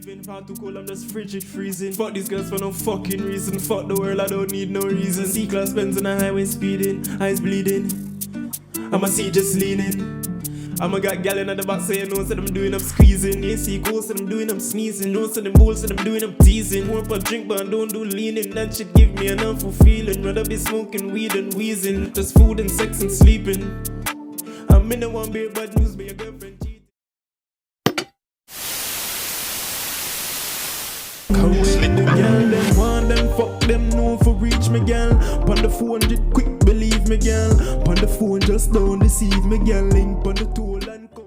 leaving. Far too cold, I'm just frigid freezing. Fuck these girls for no fucking reason. Fuck the world, I don't need no reason. C-class Benz on the highway speeding, eyes bleeding. I'ma see just leaning. I'ma got gal in the back saying no, said I'm doing, I'm squeezing. They see cool, said I'm doing, I'm sneezing. No, said them bulls, said I'm doing, I'm teasing. More for drink, but I don't do leaning. That shit give me an awful feeling. Rather be smoking weed and wheezing. Just food and sex and sleeping. I'm in the one beer, bad news, but your girlfriend cheating. Come with the girl, them want them, fuck them, no for reach me, girl. Pon the 400 quick, believe me, girl. Pon the phone, just don't deceive me, girl. Link pon the tool and come.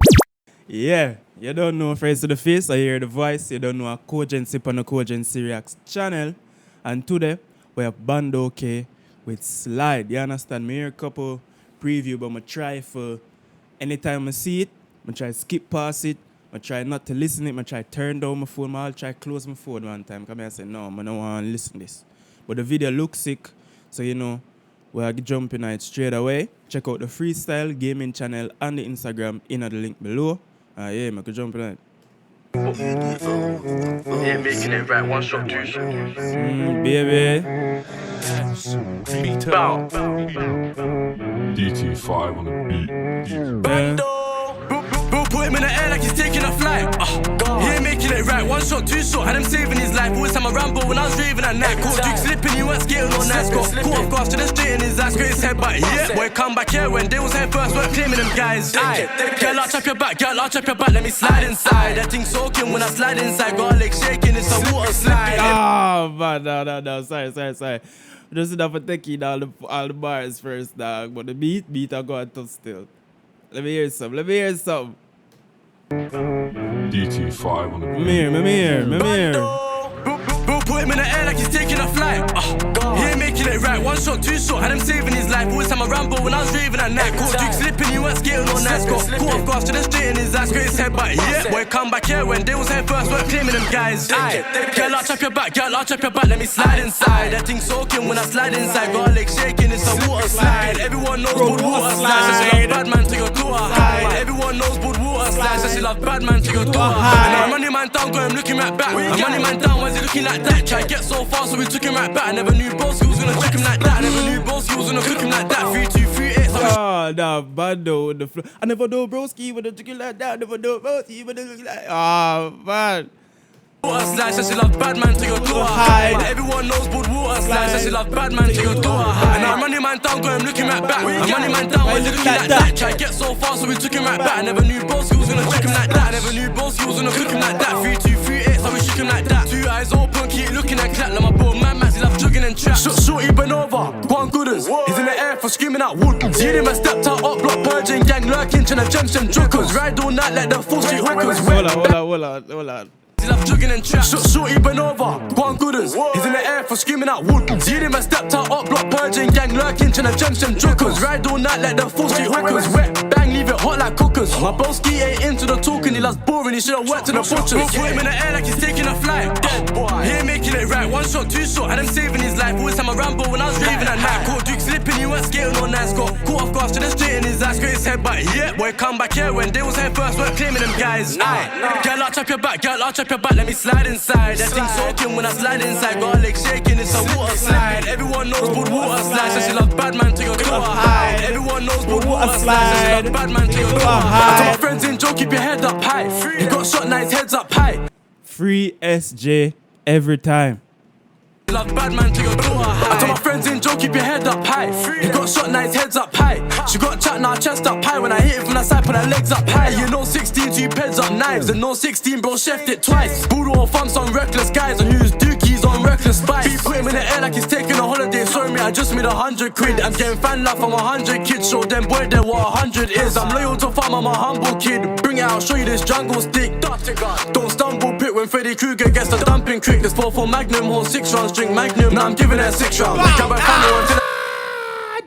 Yeah, you don't know face to the face, I hear the voice. You don't know a Cogency on the Cogency Reacts channel. And today, we have Bandokay with Slide. You understand? Me hear a couple preview, but I try for anytime I see it, I try skip past it. I try not to listen it, I try turn down my phone, I'll try close my phone one time. Come here and say, no, I don't want to listen to this. But the video looks sick, so you know, we'll jump in it straight away. Check out the freestyle gaming channel and the Instagram in the link below. Yeah, I could jump in it. Yeah, making it right, one shot, two shot. Baby. Bow. DT5 on the beat. Bando. Bro, put him in the air like he's taking a flight. He ain't making it right, one shot, two shot. Had him saving his life. Always had my Rambo when I was raving at night. Caught Duke slipping, he weren't skating on nice. Caught off guard, to the straight in his ass, got his head back. Yeah, boy, come back here when they was head first, weren't claiming them guys. Aye, girl, I'll chop your back, girl, I'll chop your back, let me slide inside. That thing soaking when I slide inside, got a leg shaking, it's a water slide. Oh, man, no, sorry. Just enough for taking all the bars first, dog. But the beat I got tough still. Let me hear some. DT5 on the beat. Me here. Bro, put him in the air like he's taking a flight. He ain't making it right, one shot, two shot. Had him saving his life. Always had my Rambo when I was raving at night. Caught Duke slipping, he weren't skating on nice. Caught off guard, to the straight in his ass, got his head back. Yeah, boy, come back here when they was head first, weren't claiming them guys. Aye, girl, I'll chop your back, let me slide inside. That thing soaking when I slide inside, got a leg shaking, it's a water slide. Everyone knows good water slide, so she love bad man to your door. Everyone knows good water slide, so she love bad man to your door. And I'm money man down, got him looking right back. I'm money man down, why's he looking like that? Try get so far, so we took him right back. I never knew Broski was gonna check him like that. I never knew Broski was gonna cook him like that. 3, 2, 3, 8. Oh, nah, Bando with the flow. I never know Broski with a chicken like that. I never know Broski with a chicken like that. Oh, man. Water slide, so she love bad man to your door. Everyone knows good water slide, so she love bad man to your door. And I'm money man down, got him looking right back. I'm money man down, why's he looking like that? Try get so far, so we took him right back. I never knew Broski was gonna check him like that. I never knew Broski was gonna cook him like that. 3, 2, 3, 8, so we shook him like that. 2 eyes open, keep looking and clap. Like my bro, man, he love jugging and trap. Shorty been over, one gooders. He's in the air for screaming out wood. See him and stepped out, up block, purging, gang lurking, trying to jump some jokers. Ride all night like the full street hookers. Hold on. He love jugging and trap. Shorty been over, one gooders. He's in the air for screaming out wood. See him and stepped out, up block, purging, gang lurking, trying to jump some jokers. Ride all night like the full street hookers. Wet bang, leave it hot like cookers. My broski ain't into the talking, he loves boring, he should've worked in the butchers. Put him in the air like he's taking a flight. He ain't making it right, one shot, two shot. Had him saving his life. Always had my Rambo when I was raving at night. Caught Duke slipping, he weren't skating on nice. Got caught off guard, to the straight in his ass, got his head back. Yeah, boy, come back here when they was head first, weren't claiming them guys. Aye, girl, I'll chop your back, let me slide inside. That thing soaking when I slide inside, got a leg shaking, it's a water slide. Everyone knows good water slide, so she love bad man to your door. Everyone knows good water slide, so she love bad man to your door. I told my friends in Joe, keep your head up high. He got shot, now his head's up high. Free SJ every time. Love bad man to your door. I told my friends in Joe, keep your head up high. He got shot, now his head's up high. She got chat, now chest up high. When I hit it from that side, put her legs up high. You know 16, 2 peds up knives. And no 16, bro, chefed it twice. Budo or thumbs on reckless guys. And who's dookies on reckless spice. Beat put him in the air like he's taking a holiday. Sorry me, I just made 100 quid. I'm getting fan love from 100 kids. Show them boy there what 100 is. I'm loyal to farm, I'm a humble kid. Bring it out, show you this jungle stick. Don't stumble pit when Freddy Krueger gets the dumping crick. This 4-4 Magnum, hold 6 rounds, drink Magnum. Now I'm giving it 6 rounds. Grab a final until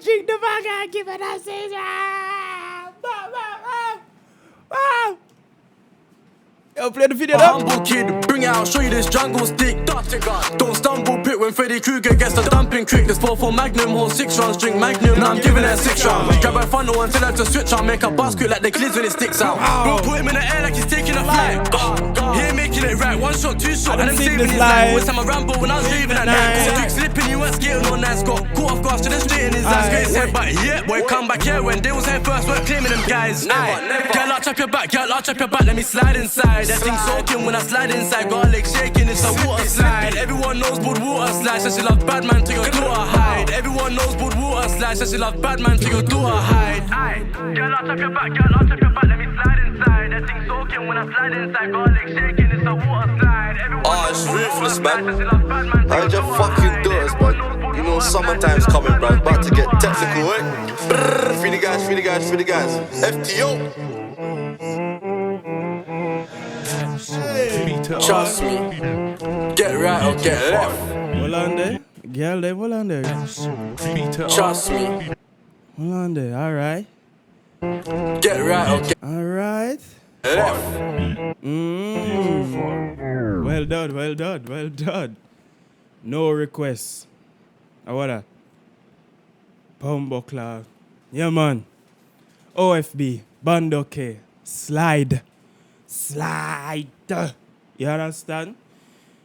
Drink the vodka, give it a 6 rounds. Yo, play the video now. Humble kid, bring it out, show you this jungle stick. Don't stumble pit when Freddy Krueger gets the dumping crick. This 4-4 Magnum, hold 6 rounds, drink Magnum. Now I'm giving it 6 rounds. Grab a funnel until I have to switch out, make a basket like the clids when it sticks out. Bro, put him in the air like he's taking a flight. He ain't making it right, one shot, two shot, and I'm seen saving this his live. life. Always time I ramble when I was leaving at night. So Duke slipping, you weren't skating on nights. Got caught off guard, straight in his eyes. Great said, but yeah, boy, come back here. When they was here first, weren't claiming them guys. Girl, I'll chop your back, girl, I'll chop your back, let me slide inside. That thing soaking when I slide inside. Got her legs shaking, it's a water slide. Everyone knows Bud water slide, so she loves bad man to your daughter hide. Everyone knows Bud water slide, so she loves bad man to your daughter hide. Girl, I'll chop your back, girl, I'll chop your back, let me slide inside. That thing soaking when I slide inside. Got her legs shaking, it's a water slide. Oh, it's ruthless, man. I just fucking do it, man. You know, summertime's coming, bro. About to get technical, eh? Brrr, free the guys, free the guys, free the guys. FTO. Trust me, get right or get left. Hold on there. Girl, there, hold on there. Trust me, Hold on there. Alright. get right or get Alright. left. Well done, well done, well done. No requests. What that? Bumbleclaw. Yeah, man. OFB. Bandokay. Slide. Slide. You understand?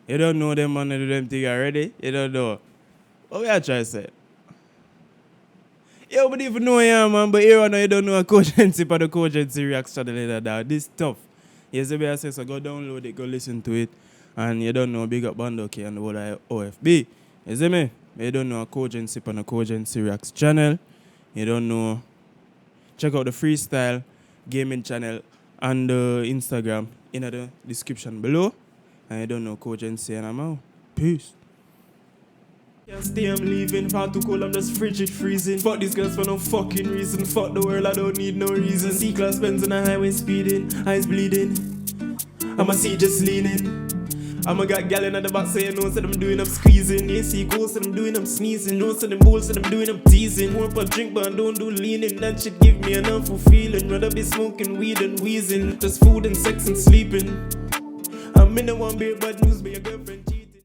You don't know them man do them thing already. You don't know. What we are trying to say? You don't even know yeah, man, but here on you don't know a cogency for the cogency reaction later down. This stuff. Yes, the way I say so go download it, go listen to it. And you don't know big up Bandokay and the whole of OFB. You see me? You don't know a cogency on the cogency reacts channel. You don't know. Check out the freestyle gaming channel and the Instagram in the description below. And you don't know cogency and I'm out. Peace. Can't stay, I'm leaving. Far too cold, I'm just frigid freezing. Fuck these girls for no fucking reason. Fuck the world, I don't need no reason. C-class Benz on the highway speeding, eyes bleeding. I'ma see just leaning. I'ma got gal in the back saying no, said I'm doing I'm squeezing. You see ghosts said I'm doing I'm sneezing. No said them balls said I'm doing I'm teasing. More for drink but I don't do leaning. That shit give me an awful feeling. Rather be smoking weed and wheezing. Just food and sex and sleeping. I'm in the one beer bad news, but your girlfriend